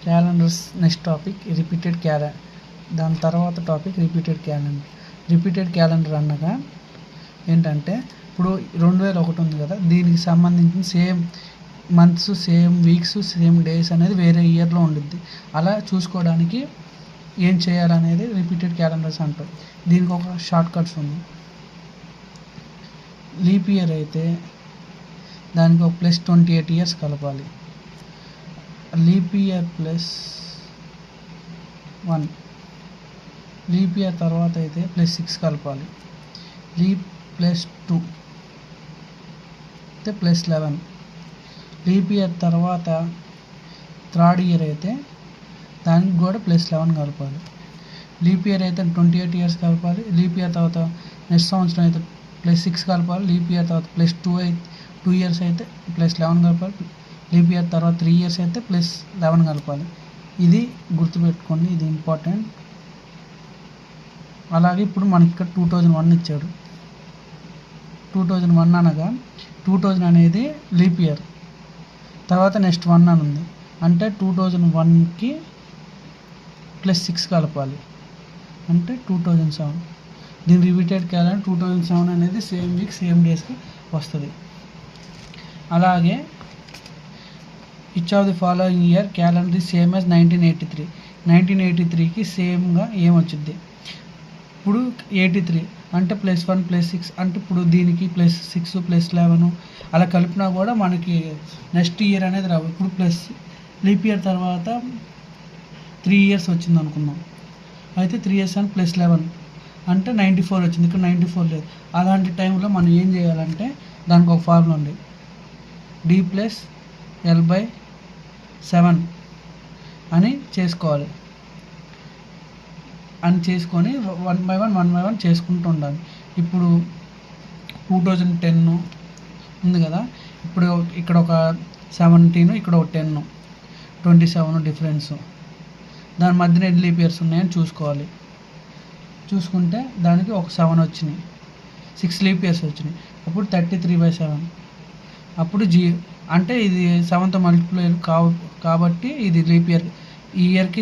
Calendars next topic repeated calendar. దాని తర్వాత topic repeated calendar. Repeated calendar అనగా ఏంటంటే ఇప్పుడు 2001 ఉంది కదా, దీనికి సంబంధించిన same months, same weeks, same days అనేది వేరే ఇయర్లో ఉండిద్ది. అలా చూసుకోవడానికి ఏం చేయాలనేది రిపీటెడ్ క్యాలెండర్స్ అంటారు. దీనికి ఒక షార్ట్ కట్స్ ఉంది. లీప్ ఇయర్ అయితే దానికి ఒక ప్లస్ 28 ఇయర్స్ కలపాలి. Leap year plus 1, leap year తర్వాత అయితే ప్లస్ 6 కలపాలి. లీప్ ప్లస్ 2 అయితే ప్లస్ 11. లీప్ ఇయర్ తర్వాత థర్డ్ ఇయర్ అయితే దానికి కూడా ప్లస్ 11 కలపాలి. లీప్ ఇయర్ అయితే 28 ఇయర్స్ కలపాలి. లీప్ ఇయర్ తర్వాత నెక్స్ట్ సంవత్సరం అయితే ప్లస్ 6 కలపాలి. లీప్ ఇయర్ తర్వాత ప్లస్ 2 ఇయర్స్ అయితే ప్లస్ 11 కలపాలి. లీప్ ఇయర్ తర్వాత 3 ఇయర్స్ అయితే ప్లస్ 11 కలపాలి. ఇది గుర్తుపెట్టుకోండి, ఇది ఇంపార్టెంట్. అలాగే ఇప్పుడు మనకి ఇక్కడ 2001 ఇచ్చాడు. 2001 అనగా 2000 అనేది లీప్ ఇయర్, తర్వాత నెక్స్ట్ 1 అని ఉంది, అంటే 2001కి ప్లస్ 6 కలపాలి, అంటే 2007. దీని రిపీటెడ్ క్యాలెండర్ 2007 అనేది సేమ్ వీక్ సేమ్ డేస్కి వస్తుంది. అలాగే each of the following year calendar is same as 1983. 1983కి సేమ్గా ఏమొచ్చుద్ది? ఇప్పుడు 83 అంటే ప్లస్ 1 ప్లస్ 6, అంటే ఇప్పుడు దీనికి ప్లస్ 6 ప్లస్ 11 అలా కలిపినా కూడా మనకి నెక్స్ట్ ఇయర్ అనేది రావు. ఇప్పుడు ప్లస్ లీప్ ఇయర్ తర్వాత 3 ఇయర్స్ వచ్చింది అనుకుందాం, అయితే 3 ఇయర్స్ అని ప్లస్ 11 అంటే 94 వచ్చింది. ఇక్కడ 94 లేదు. అలాంటి టైంలో మనం ఏం చేయాలంటే దానికి ఒక ఫార్ములా ఉంది, D+L/7 అని చేసుకోవాలి. అని చేసుకొని 1 by 1 చేసుకుంటూ ఉండాలి. ఇప్పుడు 2010 ఉంది కదా, ఇప్పుడు ఇక్కడ ఒక 17, ఇక్కడ ఒక 10, 27 డిఫరెన్స్. దాని మధ్యన ఎన్ని లీప్ ఇయర్స్ ఉన్నాయని చూసుకోవాలి. చూసుకుంటే దానికి ఒక 7 వచ్చినాయి, 6 లీప్ ఇయర్స్ వచ్చినాయి. అప్పుడు 33/7. అప్పుడు అంటే ఇది 7తో మల్టిప్లై కాబట్టి ఇది లీప్ ఇయర్. ఈ ఇయర్కి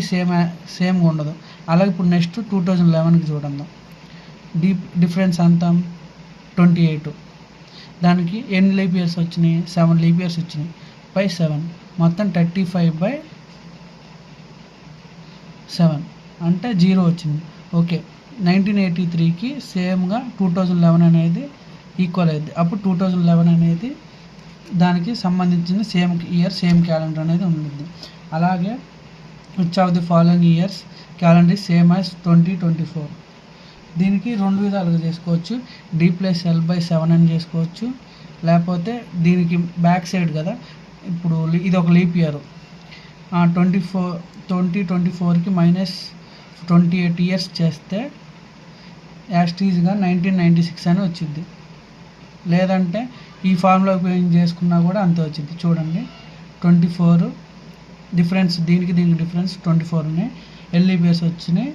సేమ్గా ఉండదు. అలాగే ఇప్పుడు నెక్స్ట్ 2011కి చూడండి. డిఫరెన్స్ అంతా 28. దానికి ఎన్ని లీప్ ఇయర్స్ వచ్చినాయి? 7 లీప్ ఇయర్స్ వచ్చినాయి బై 7, మొత్తం 35/7 అంటే 0 వచ్చింది. ఓకే, 1983కి సేమ్గా 2011 అనేది ఈక్వల్ అయింది. అప్పుడు 2011 అనేది దానికి సంబంధించిన సేమ్ ఇయర్ సేమ్ క్యాలెండర్ అనేది ఉంటుంది. అలాగే which of the following years calendar same as 2024. దీనికి 2 విధాలుగా చేసుకోవచ్చు. D+L/7 అని చేసుకోవచ్చు, లేకపోతే దీనికి బ్యాక్ సైడ్ కదా, ఇప్పుడు ఇది ఒక లీప్ ఇయర్, 2024కి -28 ఇయర్స్ చేస్తే యాస్టీజ్గా 1996 అని వచ్చింది. లేదంటే ఈ ఫార్ములా ఉపయోగించి చేసుకున్నా కూడా అంతే వచ్చింది. చూడండి, 24 డిఫరెన్స్, దీనికి డిఫరెన్స్ 24 ఉన్నాయి. ఎల్ లీప్ ఇయర్స్ వచ్చినాయి,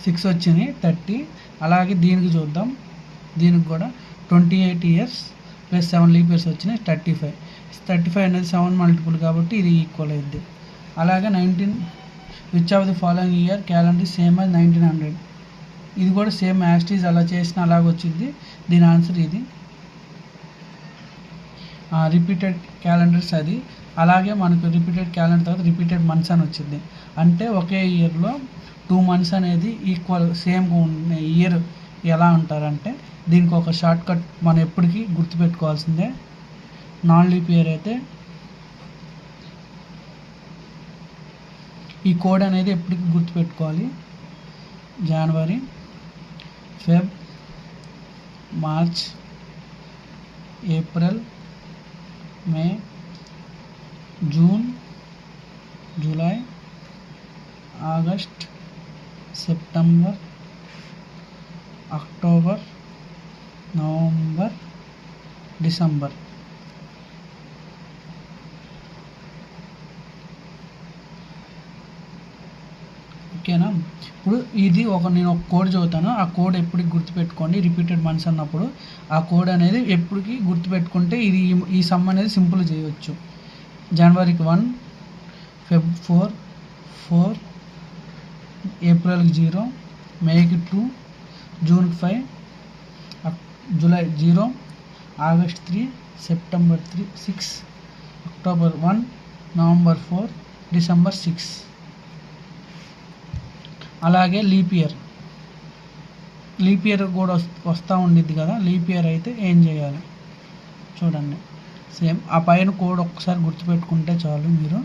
6 వచ్చినాయి, 30. అలాగే దీనికి చూద్దాం, దీనికి కూడా 28 ఇయర్స్ ప్లస్ 7 లీప్ ఇయర్స్ వచ్చినాయి, 35 అనేది 7 మల్టిపుల్ కాబట్టి ఇది ఈక్వల్ అయింది. అలాగే 19 which of the following year calendar same as 1900. ఇది కూడా సేమ్ యాస్టీజ్ అలా చేసిన అలాగే వచ్చింది. దీని ఆన్సర్ ఇది. రిపీటెడ్ క్యాలెండర్స్ అది. అలాగే మనకు రిపీటెడ్ క్యాలెండర్ తర్వాత రిపీటెడ్ మంత్స్ అని వచ్చింది. అంటే ఒకే ఇయర్లో 2 మంత్స్ అనేది ఈక్వల్ సేమ్గా ఉన్న ఇయర్ ఎలా అంటారంటే, దీనికి ఒక షార్ట్ కట్ మనం ఎప్పటికీ గుర్తుపెట్టుకోవాల్సిందే. నాన్ లీప్ ఇయర్ అయితే ఈ కోడ్ అనేది ఎప్పటికీ గుర్తుపెట్టుకోవాలి. January, Feb, March, April, May, June, July, August, September, October, November, December. ఓకేనా? ఇప్పుడు ఇది నేను ఒక కోడ్ చదువుతాను, ఆ కోడ్ ఎప్పటికి గుర్తుపెట్టుకోండి. రిపీటెడ్ మంత్స్ అన్నప్పుడు ఆ కోడ్ అనేది ఎప్పటికీ గుర్తుపెట్టుకుంటే ఇది ఈ సమ్ అనేది సింపుల్ చేయవచ్చు. జనవరికి 1, Feb 4, ఏప్రిల్కి 0, మేకి 2, జూన్కి 5, July 0, August 3, September 6, October 1, November 4, December 6. అలాగే లీప్ ఇయర్ కూడా వస్తూ ఉండిద్ది కదా. లీప్ ఇయర్ అయితే ఏం చేయాలి చూడండి. సేమ్ ఆ పైన కోడ్ ఒక్కసారి గుర్తుపెట్టుకుంటే చాలు మీరు.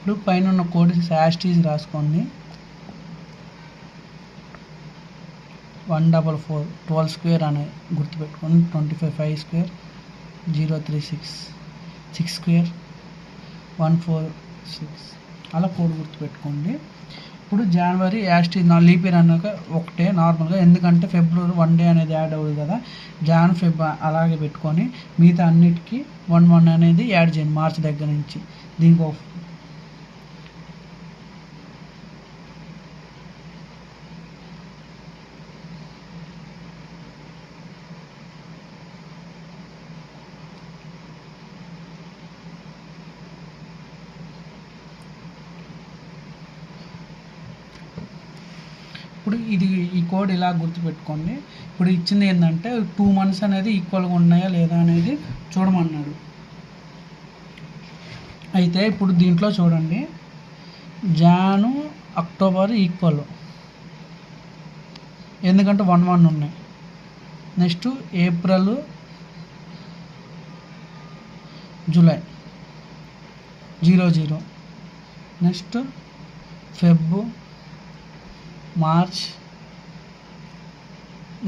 ఇప్పుడు పైన ఉన్న కోడ్ యాస్టీజ్ రాసుకోండి. 144 12 స్క్వేర్ అని గుర్తుపెట్టుకోండి. 25 5 స్క్వేర్ 036 6 స్క్వేర్ 146 అలా కోడ్ గుర్తుపెట్టుకోండి. ఇప్పుడు జనవరి యాస్టీజ్ లీప్ ఇయర్ అన్నాక ఒకటే నార్మల్గా, ఎందుకంటే ఫిబ్రవరి 1 డే అనేది యాడ్ అవ్వదు కదా. ఫెబ్ అలాగే పెట్టుకొని మిగతా అన్నిటికీ 1 అనేది యాడ్ చేయండి మార్చి దగ్గర నుంచి. దీనికి ఇప్పుడు ఈ కోడ్ ఇలా గుర్తుపెట్టుకోండి. ఇప్పుడు ఇచ్చింది ఏంటంటే 2 months అనేది ఈక్వల్గా ఉన్నాయా లేదా అనేది చూడమన్నాడు. అయితే ఇప్పుడు దీంట్లో చూడండి, జాను అక్టోబర్ ఈక్వల్, ఎందుకంటే 1 ఉన్నాయి. Next April July 00, next Feb March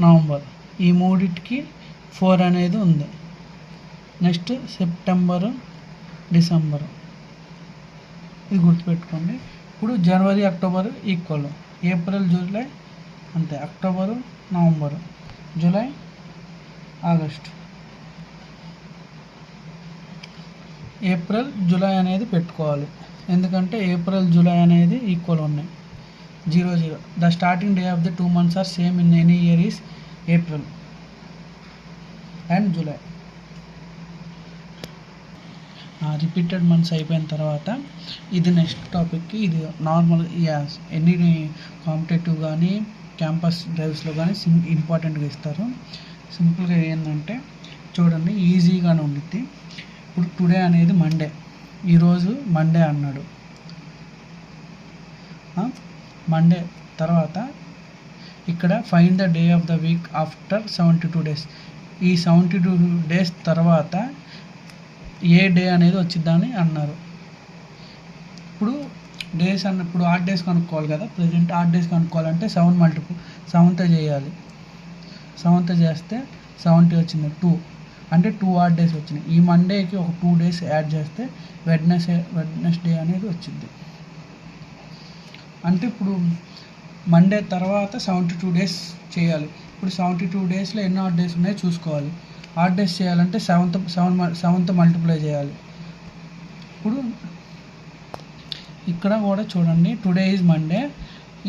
November, ఈ మూడింటికి 4 అనేది ఉంది. నెక్స్ట్ సెప్టెంబరు డిసెంబరు, ఇది గుర్తుపెట్టుకోండి. ఇప్పుడు January October equal, April July అంతే, October November, July August, April July అనేది పెట్టుకోవాలి, ఎందుకంటే ఏప్రిల్ జూలై అనేది ఈక్వల్ ఉన్నాయి. 00 the starting day of the 2 months are same in any year is April and July. Repeated months అయిపోయిన తర్వాత ఇది next టాపిక్కి. ఇది నార్మల్ ఎన్ని కాంపిటేటివ్ కానీ క్యాంపస్ డ్రైవ్స్లో కానీ ఇంపార్టెంట్గా ఇస్తారు. సింపుల్గా ఏంటంటే చూడండి, ఈజీగానే ఉండిద్ది. ఇప్పుడు టుడే అనేది మండే, ఈరోజు మండే అన్నాడు. మండే తర్వాత ఇక్కడ find the day of the week after 72 days. ఈ 72 days తర్వాత ఏ డే అనేది వచ్చిద్దని అన్నారు. ఇప్పుడు డేస్ ఇప్పుడు ఆడ్ డేస్ కనుక్కోవాలి కదా. ప్రజెంట్ ఆడ్ డేస్ కనుక్కోవాలంటే 7తో చేయాలి. 7తో చేస్తే 70 వచ్చింది, 2 అంటే 2 ఆడ్ డేస్ వచ్చినాయి. ఈ మండేకి ఒక 2 days యాడ్ చేస్తే వెడ్నెస్డే అనేది వచ్చింది. అంటే ఇప్పుడు మండే తర్వాత 72 days చేయాలి. ఇప్పుడు 72 daysలో ఎన్ని ఆడ్ డేస్ ఉన్నాయో చూసుకోవాలి. ఆడ్ డేస్ చేయాలంటే 7తో మల్టిప్లై చేయాలి. ఇప్పుడు ఇక్కడ కూడా చూడండి, టుడే ఈజ్ మండే,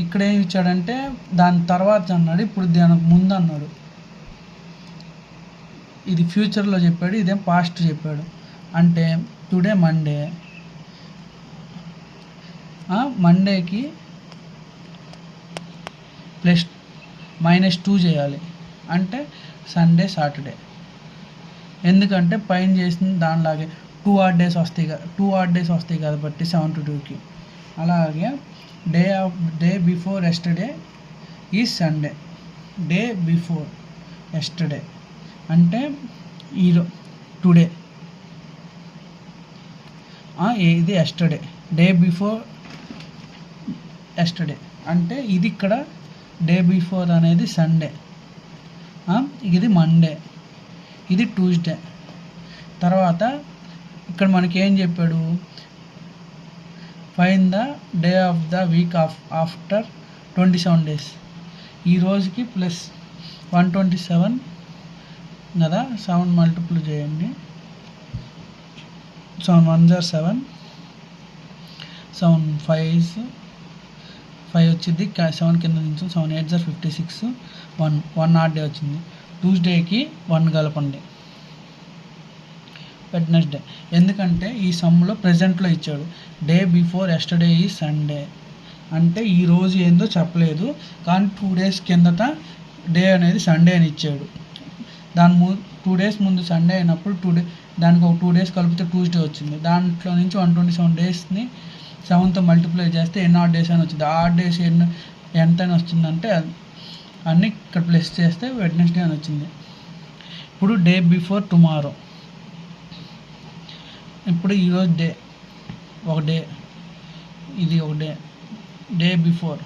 ఇక్కడ ఏమి ఇచ్చాడంటే దాని తర్వాత అన్నాడు, ఇప్పుడు దానికి ముందు అన్నాడు. ఇది ఫ్యూచర్లో చెప్పాడు, ఇదేం పాస్ట్ చెప్పాడు. అంటే టుడే మండే, మండేకి -2 చేయాలి, అంటే సండే సాటర్డే. ఎందుకంటే పైన చేసిన దానిలాగే 2 ఆడ్ డేస్ వస్తాయి కాబట్టి 72కి. అలాగే డే బిఫోర్ ఎస్టర్డే ఈ సండే, డే బిఫోర్ ఎస్టర్డే అంటే టుడే, ఇది ఎస్టర్డే. డే బిఫోర్ ఎస్టర్డే అంటే ఇది ఇక్కడ డే బిఫోర్ అనేది సండే, ఇది మండే, ఇది ట్యూస్డే. తర్వాత ఇక్కడ మనకి ఏం చెప్పాడు, find the day of the week after 27 days. ఈ రోజుకి ప్లస్ 127 కదా, 7 మల్టిపుల్ చేయండి. 7 1 = 7, 7 5 వచ్చింది, 7 కింద నుంచి 7 8 = 56, 1 ఆడ్ డే వచ్చింది. ట్యూస్డేకి 1 కలపండి, వెడ్నెస్డే. ఎందుకంటే ఈ సమ్లో ప్రజెంట్లో ఇచ్చాడు. డే బిఫోర్ ఎస్టర్డే ఈ సండే అంటే ఈ రోజు ఏందో చెప్పలేదు, కానీ 2 days కిందట డే అనేది సండే అని ఇచ్చాడు. 2 days ముందు సండే అయినప్పుడు దానికి ఒక 2 days కలిపితే ట్యూస్డే వచ్చింది. దాంట్లో నుంచి 127 daysని 7తో మల్టిప్లై చేస్తే ఎన్ని ఆడ్ డేస్ అని వచ్చింది. ఆడ్ డేస్ ఎంత అని వచ్చిందంటే అన్నీ ఇక్కడ ప్లస్ చేస్తే వెడ్నెస్డే అని వచ్చింది. ఇప్పుడు డే బిఫోర్ టుమారో, ఇప్పుడు ఈరోజు డే ఒక డే, ఇది ఒక day. Day before,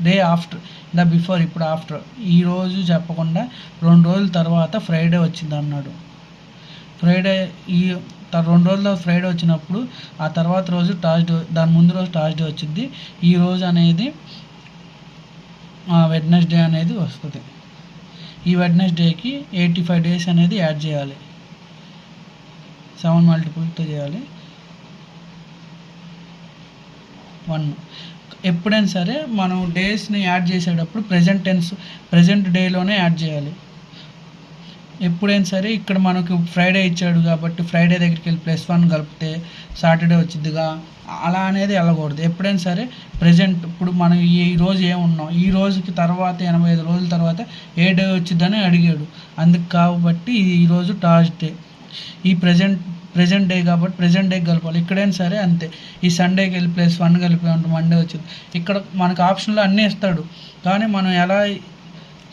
day after, the before ఇప్పుడు ఆఫ్టర్. ఈరోజు చెప్పకుండా 2 రోజుల తర్వాత ఫ్రైడే వచ్చింది అన్నాడు. ఫ్రైడే 2 రోజుల ఫ్రైడే వచ్చినప్పుడు ఆ తర్వాత రోజు థర్స్డే, దాని ముందు రోజు థర్స్డే వచ్చింది. ఈ రోజు అనేది వెడ్నెస్డే అనేది వస్తుంది. ఈ వెడ్నెస్డేకి 85 days అనేది యాడ్ చేయాలి, 7 మల్టిపుల్తో చేయాలి. 1. ఎప్పుడైనా సరే మనం డేస్ని యాడ్ చేసేటప్పుడు ప్రజెంట్ డేలోనే యాడ్ చేయాలి. ఎప్పుడైనా సరే ఇక్కడ మనకు ఫ్రైడే ఇచ్చాడు కాబట్టి ఫ్రైడే దగ్గరికి వెళ్ళి +1 కలిపితే సాటర్డే వచ్చిద్దిగా, అలా అనేది వెళ్ళకూడదు. ఎప్పుడైనా సరే ప్రజెంట్, ఇప్పుడు మనం ఈ రోజు ఏమున్నాం, ఈ రోజుకి తర్వాత 85 రోజుల తర్వాత ఏ డే వచ్చిద్దని అడిగాడు. అందుకు కాబట్టి ఈరోజు థర్స్డే, ఈ ప్రజెంట్ డే కాబట్టి ప్రజెంట్ డేకి కలపాలి. ఇక్కడైనా సరే అంతే, ఈ సండేకి వెళ్ళి +1 కలిపి ఉంటే మండే వచ్చింది. ఇక్కడ మనకు ఆప్షన్లో అన్నీ ఇస్తాడు, కానీ మనం ఎలా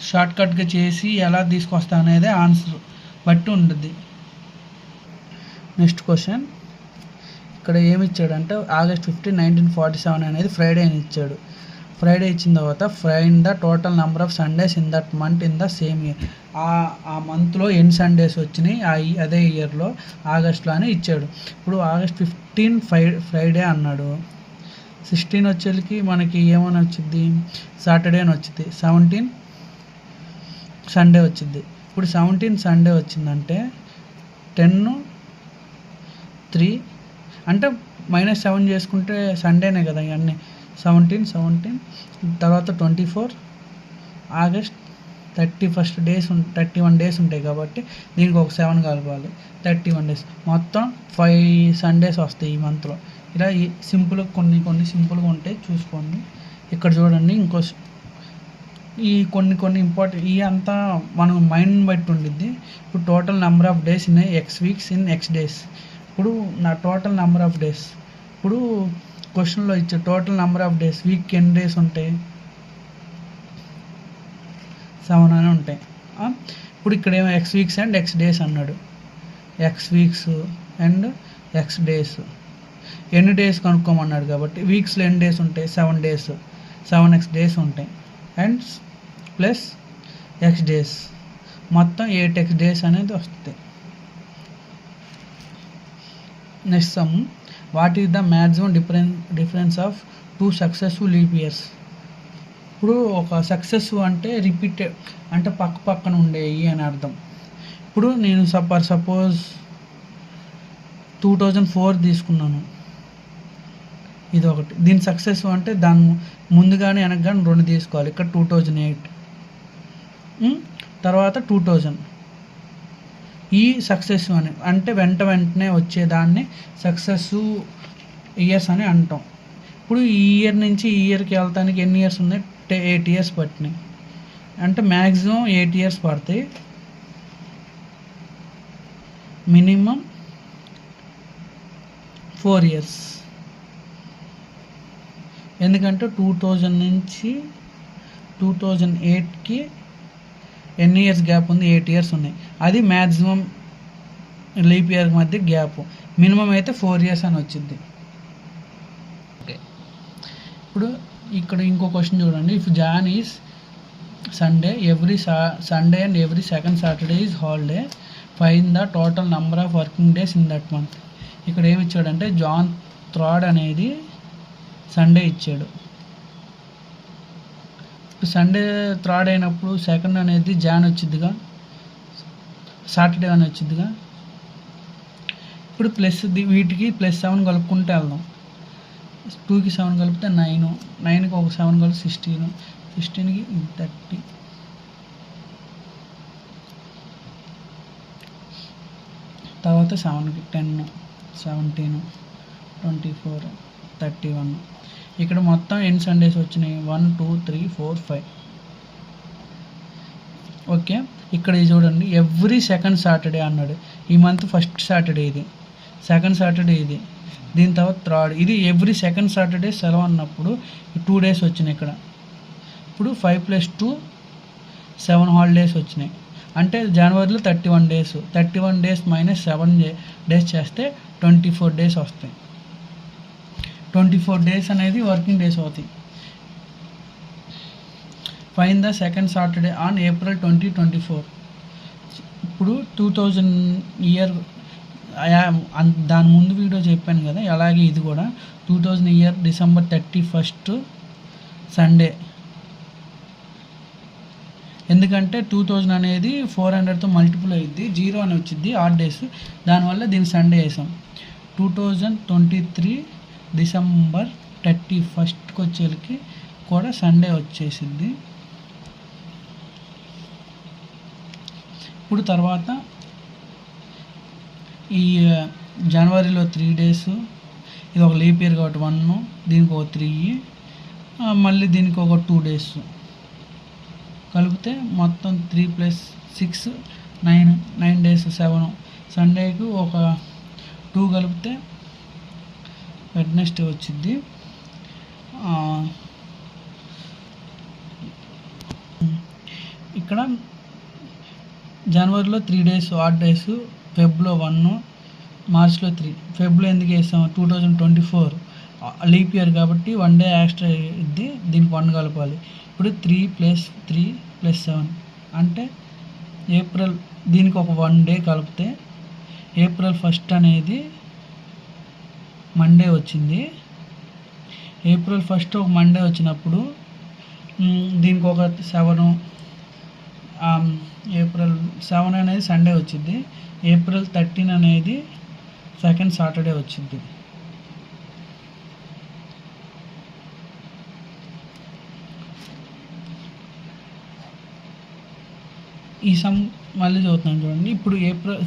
షార్ట్కట్గా చేసి ఎలా తీసుకొస్తా అనేది ఆన్సర్ బట్టి ఉంటుంది. నెక్స్ట్ క్వశ్చన్, ఇక్కడ ఏమి ఇచ్చాడంటే August 15, 1947 అనేది ఫ్రైడే అని ఇచ్చాడు. ఫ్రైడే ఇచ్చిన తర్వాత find the total number of Sundays in that month in the same year. ఆ మంత్లో ఎన్ని సండేస్ వచ్చినాయి అదే ఇయర్లో ఆగస్ట్లో అని ఇచ్చాడు. ఇప్పుడు August 15 ఫ్రైడే అన్నాడు, 16 వచ్చేకి మనకి ఏమని వచ్చింది, సాటర్డే అని వచ్చింది, 17 సండే వచ్చింది. ఇప్పుడు 17 సండే వచ్చిందంటే 10 3 అంటే -7 చేసుకుంటే సండేనే కదా ఇవన్నీ. 17 తర్వాత 24 ఆగస్ట్ 31 days ఉంటాయి కాబట్టి దీనికి ఒక 7 కలపాలి, 31 days. మొత్తం 5 సండేస్ వస్తాయి ఈ మంత్లో. ఇలా సింపుల్గా కొన్ని సింపుల్గా ఉంటాయి, చూసుకోండి. ఇక్కడ చూడండి, ఈ కొన్ని ఇంపార్టెంట్, ఈ అంతా మనం మైండ్ బట్టి ఉండిద్ది. ఇప్పుడు total number of days in X weeks in X days. ఇప్పుడు నా టోటల్ నెంబర్ ఆఫ్ డేస్, ఇప్పుడు క్వశ్చన్లో ఇచ్చే టోటల్ నెంబర్ ఆఫ్ డేస్, వీక్కి ఎన్ని డేస్ ఉంటాయి, 7 అని ఉంటాయి. ఇప్పుడు ఇక్కడ ఏమో X weeks and X days అన్నాడు. X weeks and X days ఎన్ని డేస్ కనుక్కోమన్నాడు కాబట్టి వీక్స్లో ఎన్ని డేస్ ఉంటాయి, 7 days, 7x days ఉంటాయి. అండ్ ప్లస్ X days, మొత్తం 8x days అనేది వస్తుంది. Next some, what is the maximum difference of 2 successful leap years. ఇప్పుడు ఒక సక్సెస్ఫుల్ అంటే రిపీటెడ్ అంటే పక్కన ఉండేవి అని అర్థం. ఇప్పుడు నేను సపోజ్ 2004 తీసుకున్నాను, ఇది ఒకటి. దీని సక్సెస్ అంటే దాని ముందు కానీ వెనక కానీ 2 తీసుకోవాలి. ఇక్కడ 2008, తర్వాత 2000. ఈ సక్సెస్ అని అంటే వెంటనే వచ్చేదాన్ని సక్సెస్ ఇయర్స్ అని అంటాం. ఇప్పుడు ఈ ఇయర్ నుంచి ఈ ఇయర్కి వెళ్తానికి ఎన్ని ఇయర్స్ ఉన్నాయి, 8 years పట్టినాయి. అంటే మ్యాక్సిమం 8 years పడతాయి, మినిమం 4 years. ఎందుకంటే 2000 నుంచి 2008కి ఎన్ని ఇయర్స్ గ్యాప్ ఉంది, 8 years ఉన్నాయి. అది మ్యాక్సిమం లీప్ ఇయర్ మధ్య గ్యాప్. మినిమం అయితే 4 years అని వచ్చింది. ఇప్పుడు ఇక్కడ ఇంకో క్వశ్చన్ చూడండి. If Jan is Sunday Sunday and every second Saturday is holiday, find the total number of working days in that month. ఇక్కడ ఏమి ఇచ్చాడంటే జాన్ 3rd అనేది సండే ఇచ్చాడు. ఇప్పుడు సండే థర్డ్ అయినప్పుడు సెకండ్ అనేది జాన్ వచ్చిద్దిగా, సాటర్డే అని వచ్చిద్దిగా. ఇప్పుడు ప్లస్ వీటికి +7 కలుపుకుంటే వెళ్దాం. 2కి 7 కలిపితే 9, 9కి ఒక 7 కలిపి 16, 16కి 30, తర్వాత 7కి 10, 17, 24, 31. ఇక్కడ మొత్తం ఎన్ని సండేస్ వచ్చినాయి? 1, 2, 3, 4, 5. ఓకే, ఇక్కడ చూడండి, ఎవ్రీ సెకండ్ సాటర్డే అన్నాడు. ఈ మంత్ ఫస్ట్ సాటర్డే ఇది, సెకండ్ సాటర్డే ఇది, దీని తర్వాత థర్డ్, ఇది ఎవ్రీ సెకండ్ సాటర్డే సెలవు అన్నప్పుడు 2 days వచ్చినాయి ఇక్కడ. ఇప్పుడు 5 + 2 7 హాలిడేస్ వచ్చినాయి. అంటే జనవరిలో 31 days, 31 days - 7 days చేస్తే 24 days వస్తాయి. 24 days అనేది వర్కింగ్ డేస్ అవుతాయి. Fine the second Saturday on April 2024. ఇప్పుడు 2000 ఇయర్, దాని ముందు వీడియో చెప్పాను కదా, అలాగే ఇది కూడా 2000 ఇయర్ December 31st సండే. ఎందుకంటే 2000 అనేది 400తో మల్టిపుల్ అయ్యిద్ది, 0 అని వచ్చింది ఆడ్ డేస్, దానివల్ల దీన్ని సండే వేసాం. 2023 December 31st వచ్చేకి కూడా సండే వచ్చేసింది. ఇప్పుడు తర్వాత ఈ జనవరిలో 3 days, ఇది ఒక లీప్ ఇయర్ కాబట్టి 1, దీనికి ఒక 3, మళ్ళీ దీనికి ఒక 2 days కలిపితే మొత్తం 3 + 6 9 days, 7. సండేకి ఒక 2 కలిపితే వెడ్నెస్డే వచ్చింది. ఇక్కడ జనవరిలో 3 days ఆడ్ డేస్, ఫెబ్లో 1, మార్చ్లో 3. ఫెబ్లో ఎందుకు వేసాం? 2024 లీప్ ఇయర్ కాబట్టి 1 day ఎక్స్ట్రా ఇద్ది, దీనికి 1 కలపాలి. ఇప్పుడు 3 + 3 + 7 అంటే ఏప్రిల్, దీనికి ఒక 1 day కలిపితే April 1st అనేది మండే వచ్చింది. April 1st ఒక మండే వచ్చినప్పుడు దీనికి ఒక 7, April 7 అనేది సండే వచ్చింది. April 13 అనేది సెకండ్ సాటర్డే వచ్చింది. ఈ సమ్ మళ్ళీ చదువుతున్నాను చూడండి. ఇప్పుడు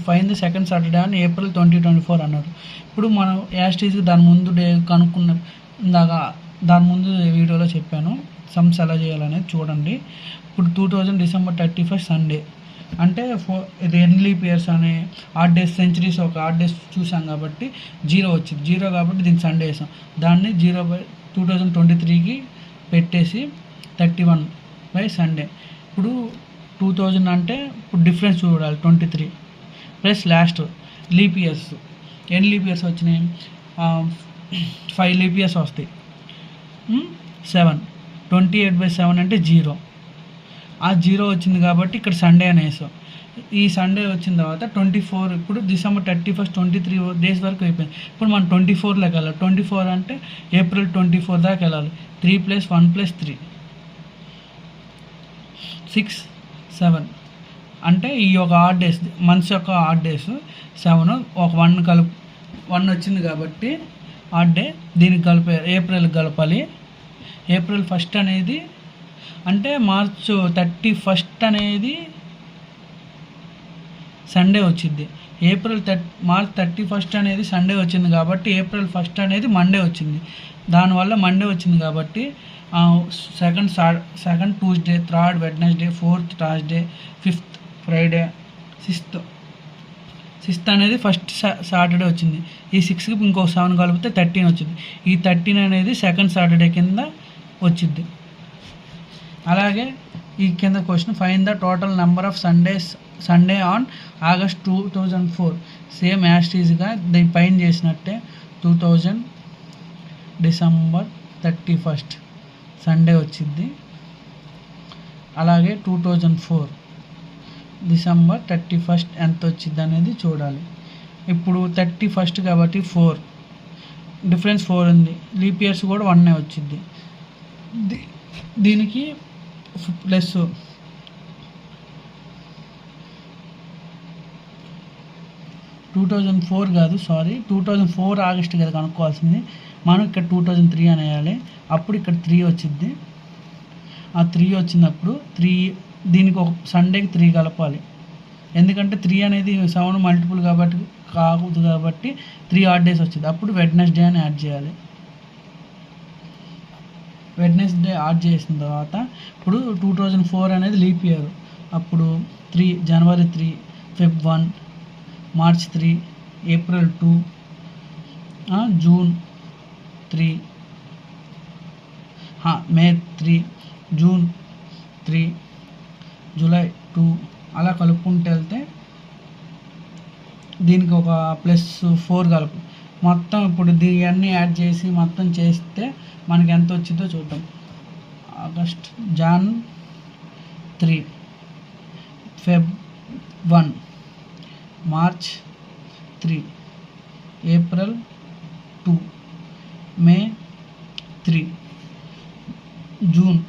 ఫైన్ ద సెకండ్ సాటర్డే అని April 2024 అన్నారు. ఇప్పుడు మనం యాస్టీజ్ దాని ముందు డే కనుక్కున్న, ఇందాక దాని ముందు వీడియోలో చెప్పాను సమ్స్ ఎలా చేయాలనేది చూడండి. ఇప్పుడు 2000 December 31st సండే అంటే ఇది ఎన్ని లీప్ ఇయర్స్ అని ఆడ్ డేస్, సెంచరీస్ ఒక ఆడ్ డేస్ చూసాం కాబట్టి 0 వచ్చింది. 0 కాబట్టి దీన్ని సండే వేసాం. దాన్ని 0/2023కి పెట్టేసి 31 సండే. ఇప్పుడు 2000 అంటే ఇప్పుడు డిఫరెన్స్ చూడాలి. 23 ప్లస్ లాస్ట్ లీప్ ఇయర్స్, ఎన్ని లీప్ ఇయర్స్ వచ్చినాయి? 5 లీప్ ఇయర్స్ వస్తాయి. 7, 28/7 అంటే 0. ఆ 0 వచ్చింది కాబట్టి ఇక్కడ సండే అని వేసాం. ఈ సండే వచ్చిన తర్వాత 24, ఇప్పుడు December 31st 23 days వరకు అయిపోయింది. ఇప్పుడు మనం 24లోకి వెళ్ళాలి. 24 అంటే April 24 దాకా వెళ్ళాలి. 3 + 1 + 3 6, 7 అంటే ఈ ఒక ఆడ్ డేస్, మంత్స్ యొక్క ఆడ్ డేస్ 7, ఒక 1 వచ్చింది కాబట్టి ఆడ్ డే, దీనికి ఏప్రిల్కి కలపాలి. April 1st అనేది అంటే March 31st అనేది సండే వచ్చింది. March 31st అనేది సండే వచ్చింది కాబట్టి April 1st అనేది మండే వచ్చింది. దానివల్ల మండే వచ్చింది కాబట్టి second Tuesday, third Wednesday, fourth Thursday, fifth Friday, sixth అనేది ఫస్ట్ సాటర్డే వచ్చింది. ఈ 6కి ఇంకో 7 కలిపితే 13 వచ్చింది. ఈ 13 అనేది సెకండ్ సాటర్డే కింద వచ్చింది. అలాగే ఈ కింద question, find the total number of Sunday on August 2004. Same యాస్టీజ్గా దీని పైన చేసినట్టే 2000 December 31st సండే వచ్చింది. అలాగే 2004 December 31st ఎంత వచ్చింది అనేది చూడాలి. ఇప్పుడు 31st కాబట్టి 4, డిఫరెన్స్ 4 ఉంది, లీప్ ఇయర్స్ కూడా 1 వచ్చింది. దీనికి ప్లస్ 2004 కాదు, సారీ 2004 ఆగస్ట్ కదా కనుక్కోవాల్సింది. మనం ఇక్కడ 2003 అని వేయాలి. అప్పుడు ఇక్కడ 3 వచ్చింది. ఆ 3 వచ్చినప్పుడు దీనికి ఒక సండేకి 3 కలపాలి. ఎందుకంటే 3 అనేది 7 మల్టిపుల్ కాబట్టి కాకూడదు, కాబట్టి 3 ఆడ్ డేస్ వచ్చింది. అప్పుడు వెడ్నెస్డే అని యాడ్ చేయాలి. వెడ్నెస్డే యాడ్ చేసిన తర్వాత ఇప్పుడు 2004 అనేది లీప్ ఇయర్. అప్పుడు 3 జనవరి 3, ఫెబ్ 1, మార్చ్ 3, ఏప్రిల్ 2, జూన్ 3, మే 3, జూన్ 3, జూలై 2 అలా కలుపుకుంటూ వెళ్తే దీనికి ఒక ప్లస్ 4 కలుపు. మొత్తం ఇప్పుడు దీన్ని యాడ్ చేసి మొత్తం చేస్తే మనకి ఎంత వచ్చిందో చూద్దాం. August, Jan 3, Feb 1, March 3, April 2, May 3, June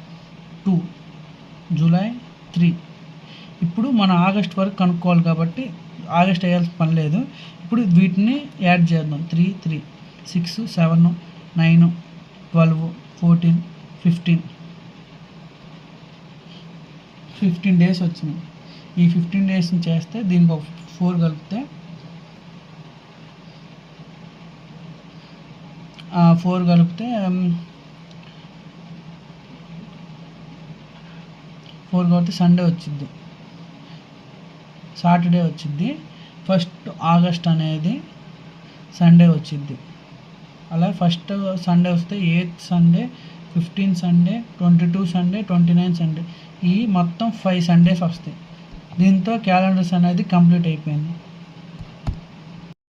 2, July 3. ఇప్పుడు మనం ఆగస్ట్ వరకు కనుక్కోవాలి కాబట్టి ఆగస్ట్ వేయాల్సిన పని లేదు. ఇప్పుడు వీటిని యాడ్ చేద్దాం. 3, 3, 6, 7, 9, 12, 14, 15 డేస్ వచ్చినాయి. ఈ 15 డేస్ని చేస్తే దీనికి ఒక 4 కలిపితే 4 కలిపితే సండే వచ్చింది, సాటర్డే వచ్చింది. 1 ఆగస్ట్ అనేది సండే వచ్చింది. అలా ఫస్ట్ సండే వస్తే 8th Sunday, 15 Sunday, 22 Sunday, 29 Sunday, ఈ మొత్తం 5 సండేస్ వస్తాయి. దీంతో క్యాలెండర్స్ అనేది కంప్లీట్ అయిపోయింది.